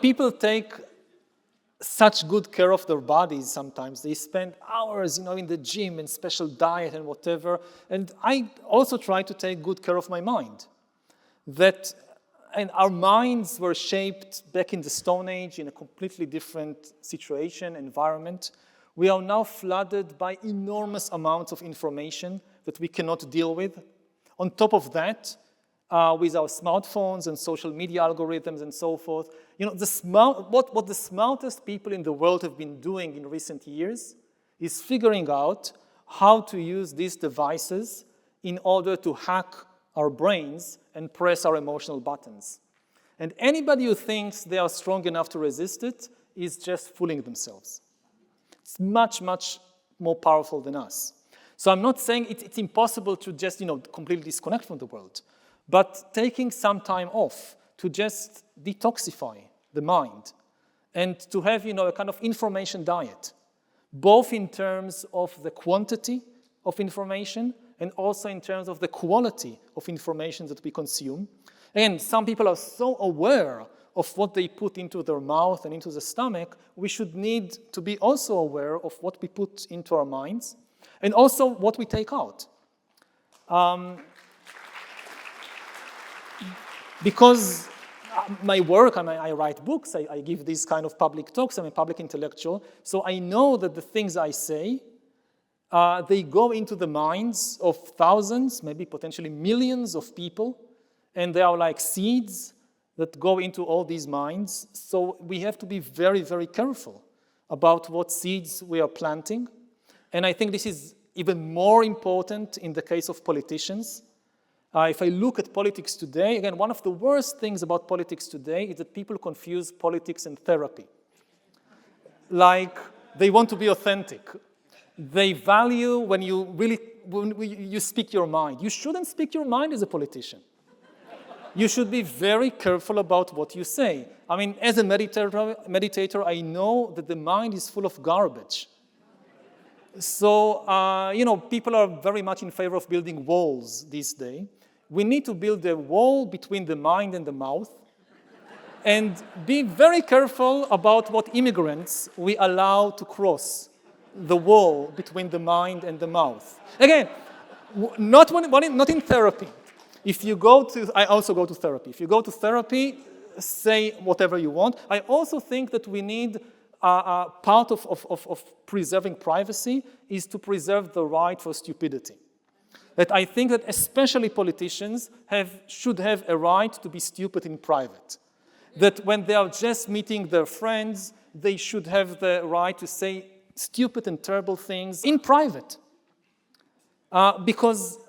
People take such good care of their bodies sometimes. They spend hours, in the gym and special diet and whatever. And I also try to take good care of my mind. And our minds were shaped back in the Stone Age in a completely different situation, environment. We are now flooded by enormous amounts of information that we cannot deal with. On top of that, with our smartphones and social media algorithms and so forth, what the smartest people in the world have been doing in recent years is figuring out how to use these devices in order to hack our brains and press our emotional buttons. And anybody who thinks they are strong enough to resist it is just fooling themselves. It's much, much more powerful than us. So I'm not saying it's impossible to just, completely disconnect from the world, but taking some time off to just detoxify the mind and to have, a kind of information diet, both in terms of the quantity of information and also in terms of the quality of information that we consume. And some people are so aware of what they put into their mouth and into the stomach, we should need to be also aware of what we put into our minds and also what we take out. Because my work, I write books, I give these kind of public talks, I'm a public intellectual, so I know that the things I say, they go into the minds of thousands, maybe potentially millions of people, and they are like seeds that go into all these minds. So we have to be very, very careful about what seeds we are planting. And I think this is even more important in the case of politicians. If I look at politics today, again, one of the worst things about politics today is that people confuse politics and therapy. Like, they want to be authentic. They value when you speak your mind. You shouldn't speak your mind as a politician. You should be very careful about what you say. As a meditator, I know that the mind is full of garbage. So, people are very much in favor of building walls these days. We need to build a wall between the mind and the mouth and be very careful about what immigrants we allow to cross the wall between the mind and the mouth. Again, not in therapy. I also go to therapy. If you go to therapy, say whatever you want. I also think that we need part of preserving privacy is to preserve the right for stupidity. That I think that especially politicians should have a right to be stupid in private. That when they are just meeting their friends, they should have the right to say stupid and terrible things in private. Because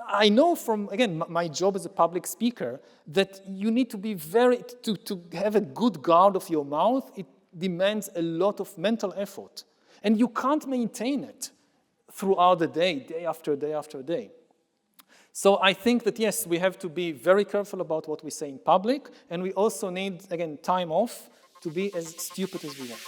I know from, again, my job as a public speaker, that you need to be to have a good guard of your mouth. It demands a lot of mental effort. And you can't maintain it throughout the day after day after day. So I think that, yes, we have to be very careful about what we say in public, and we also need, again, time off to be as stupid as we want.